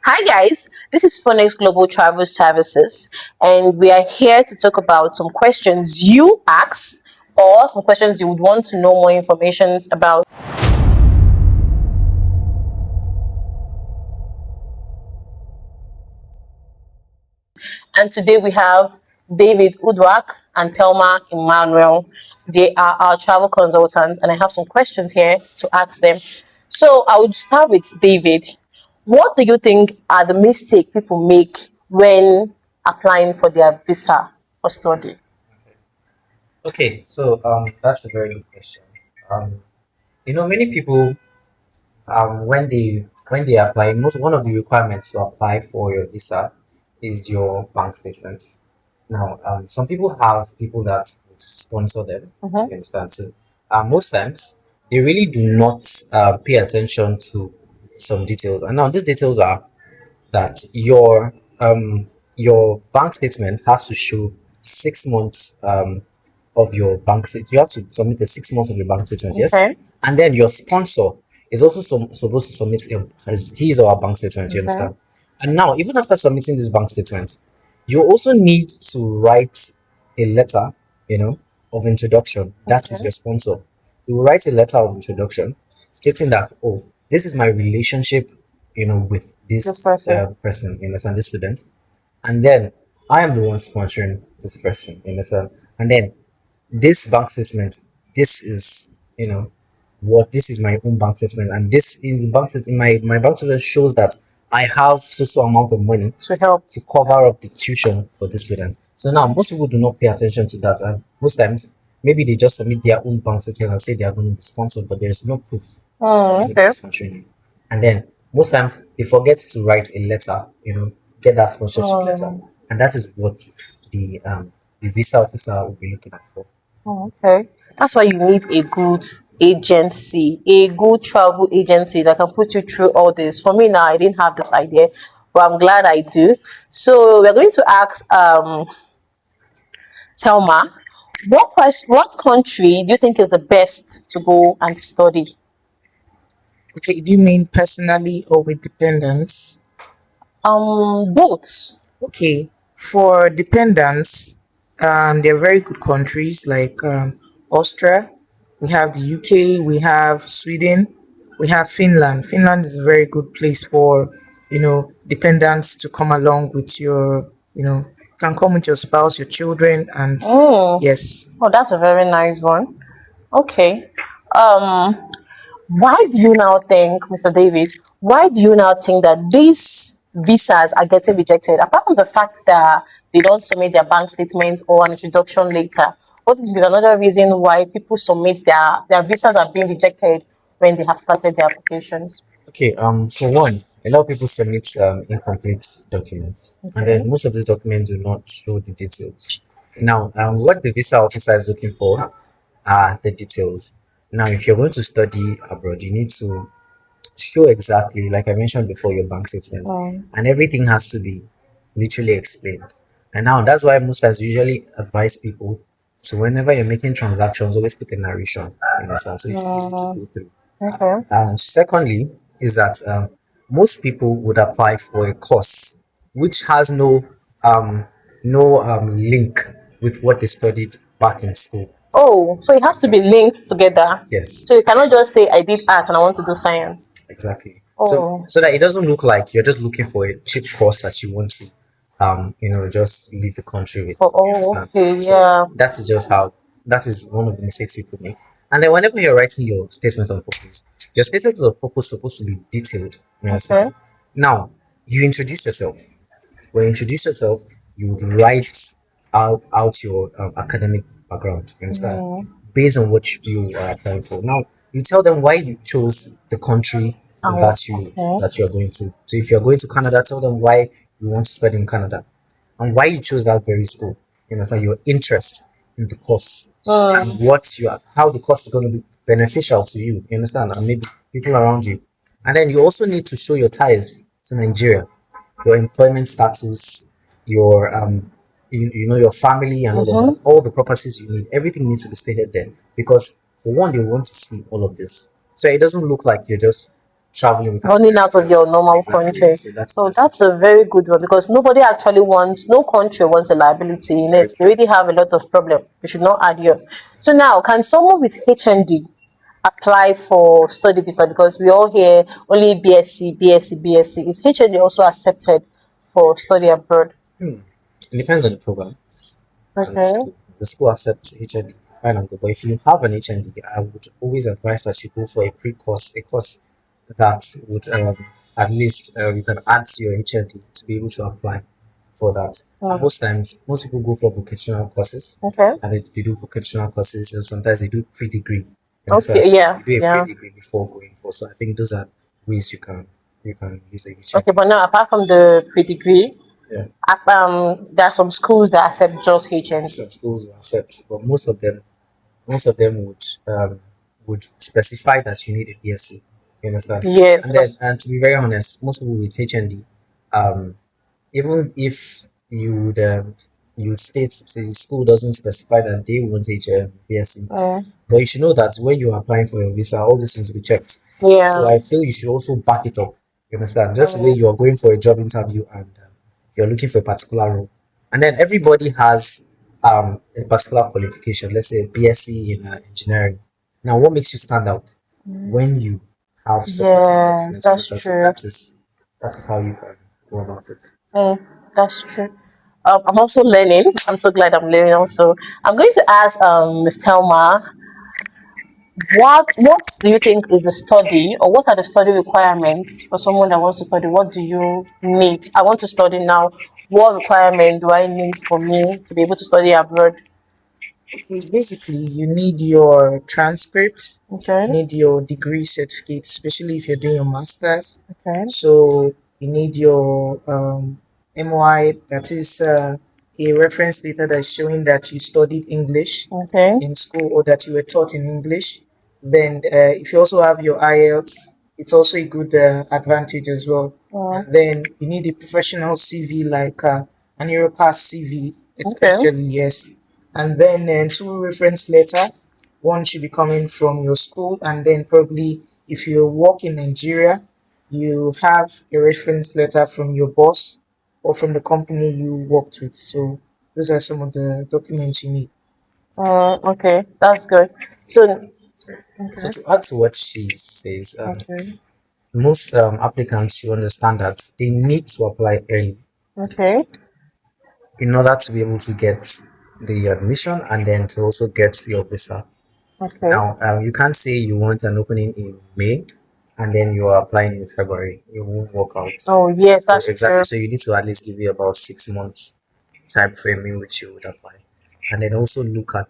Hi guys, this is Phoenix Global Travel Services, and we are here to talk about some questions you ask or some questions you would want to know more information about. And today we have David Udwak and Telma Emmanuel. They are our travel consultants, and I have some questions here to ask them. So I would start with David. What do you think are the mistakes people make when applying for their visa for study? Okay, so that's a very good question. Many people when they apply, most one of the requirements to apply for your visa is your bank statements. Now, some people have people that would sponsor them. You Mm-hmm. understand? So, most times they really do not pay attention to some details. And now these details are that your bank statement has to show 6 months of your bank statement. You have to submit the 6 months of your bank statement, yes, Okay. and then your sponsor is also supposed to submit his or her bank statement. You Okay. understand? And now, even after submitting this bank statement, you also need to write a letter, of introduction. That is Okay. your sponsor. You will write a letter of introduction stating that, oh, this is my relationship, with This this person. person, you understand, this student. And then I am the one sponsoring this person, you understand? And then this bank statement, this is, what this is my own bank statement. And this is bank statement, my bank statement shows that I have so amount of money To help. to cover up the tuition for the student. So now most people do not pay attention to that, and most times maybe they just submit their own bank statement and say they are going to be sponsored, but there is no proof that anybody Okay. is sponsoring you. And then most times they forget to write a letter, get that sponsorship letter, Um, and that is what the um the visa officer will be looking out for. okay. That's why you need a good agency, a good travel agency that can put you through all this. For me now, I didn't have this idea, but I'm glad I do. So we're going to ask Telma, what country do you think is the best to go and study? Okay, do you mean personally or with dependents? Both. Okay, for dependents, they're very good countries like Austria. We have the UK, we have Sweden, we have Finland. Finland is a very good place for, dependents to come along with you can come with your spouse, your children, and Mm. yes. Oh, that's a very nice one. Okay. Um, why do you now think, Mr. Davis, why do you now think that these visas are getting rejected? Apart from the fact that they don't submit their bank statements or an introduction later, what is another reason why people submit their visas are being rejected when they have started their applications? Okay, for one, a lot of people submit incomplete documents, and then Okay. most of these documents do not show the details. Now, what the visa officer is looking for are the details. Now, if you're going to study abroad, you need to show exactly, like I mentioned before, your bank statement, Um, and everything has to be literally explained. And now that's why most times usually advise people to, whenever you're making transactions, always put a narration. You understand? So it's easy to um, go through. okay. And secondly, is that most people would apply for a course which has um, no link with what they studied back in school. Oh, so it has to be linked together. Yes, So you cannot just say I did art and I want to do science. exactly. So Oh, so that it doesn't look like you're just looking for a cheap course that you want to just leave the country with. You understand? okay, So yeah. that is one of the mistakes people make. And then whenever you're writing your statement of purpose, your statement of purpose is supposed to be detailed. You Okay. understand? Now you introduce yourself. When you introduce yourself, you would write out your academic background. You understand? Mm, Based on what you are applying for. Now you tell them why you chose the country okay. that you're going to. So if you're going to Canada, tell them why you want to study in Canada and why you chose that very school. You understand your interest in the course and Mm, how the course is going to be beneficial to you. You understand? And maybe people around you. And then you also need to show your ties to Nigeria, your employment status, your your family and all of mm-hmm. that, all the properties you need, everything needs to be stated there because for one, they want to see all of this, so it doesn't look like you're just traveling with an running out of American. your normal Exactly. country. So that's So just that's a very good one because nobody actually wants, no country wants a liability in very it. They true. already have a lot of problem. We should not add yours. So now, can someone with HND apply for study visa? Because we all hear only BSc, BSc, BSc. Is HND also accepted for study abroad? It depends on the programs and the Okay. school. The school accepts HND, fine and good. But if you have an HND, I would always advise that you go for a pre-course, a course that would at least you can add to your HND to be able to apply for that. And Mm. most times, most people go for vocational courses, Okay. and they do vocational courses, and sometimes they do pre-degree. You understand? Okay. Yeah. You do a Yeah. pre-degree before going for. So I think those are ways you can use a Okay. HND. But now, apart from the pre-degree, Yeah. there are some schools that accept just HND. Some schools will accept, but most of them would specify that you need a BSc. You understand? Yes, And then, because and to be very honest, most people with HND, um, even if you would you state the school doesn't specify that they want BSc, mm, but you should know that when you're applying for your visa, all these things will be checked. So yeah. I feel you should also back it up. You understand? Just the way Mm, you're going for a job interview and you're looking for a particular role, and then everybody has a particular qualification. Let's say a BSc in engineering. Now, what makes you stand out when you have supporting yes, documents? You that's understand? So true. that is how you can go about it. Mm, that's true. I'm also learning. I'm so glad I'm learning. Also, I'm going to ask Ms. Telma, what do you think is the study, or what are the study requirements for someone that wants to study? What do you need? I want to study now. What requirement do I need for me to be able to study abroad? Basically, you need your transcript, Okay. you need your degree certificate, especially if you're doing your master's. Okay. So you need your MY, that is a reference letter that is showing that you studied English Okay. in school or that you were taught in English. Then, if you also have your IELTS, it's also a good advantage as well. Mm, And then you need a professional CV like an Europass CV, okay. especially, yes. And then two reference letter. One should be coming from your school, and then probably if you work in Nigeria, you have a reference letter from your boss or from the company you worked with. So those are some of the documents you need. Okay. That's good. So, So okay. to add to what she says, Okay. most applicants should understand that they need to apply early Okay. in order to be able to get the admission and then to also get your visa. Okay. Now, you can't say you want an opening in May and then you are applying in February. It won't work out. Oh, yes, So that's exactly. true. So you need to at least give you about 6 months time frame in which you would apply, and then also look at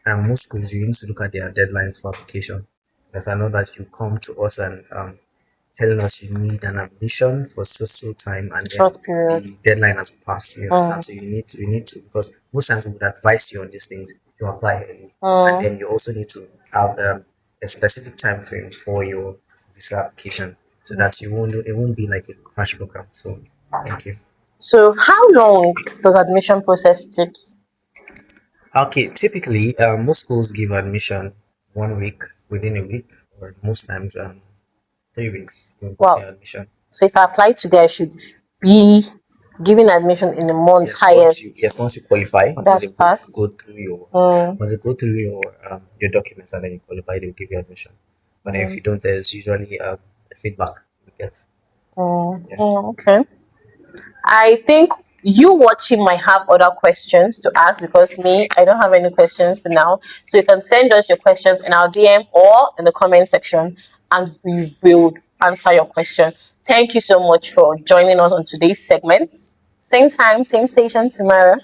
most schools. You need to look at their deadlines for application. Because I know that you come to us and telling us you need an admission for so time and then Short period. the deadline has passed. You understand? Mm. So you need to because most times we would advise you on these things to apply early, and Mm. then you also need to have a specific time frame for your visa application so that it won't be like a crash program. So thank you. So, how long does admission process take? Okay, typically most schools give admission 1 week, within a week, or most times 3 weeks you got Wow. your admission. So, if I apply today, I should be given admission in a month Yes, once you highest. yes once you qualify, Oh, because that's they fast. go through your Mm. once they go through your documents and then you qualify, they'll give you admission. But then if Mm. you don't, there's usually a feedback you get. Mm. Yeah. Mm. Okay. I think you watching might have other questions to ask because me, I don't have any questions for now. So you can send us your questions in our DM or in the comment section and we will answer your question. Thank you so much for joining us on today's segment. Same time, same station tomorrow.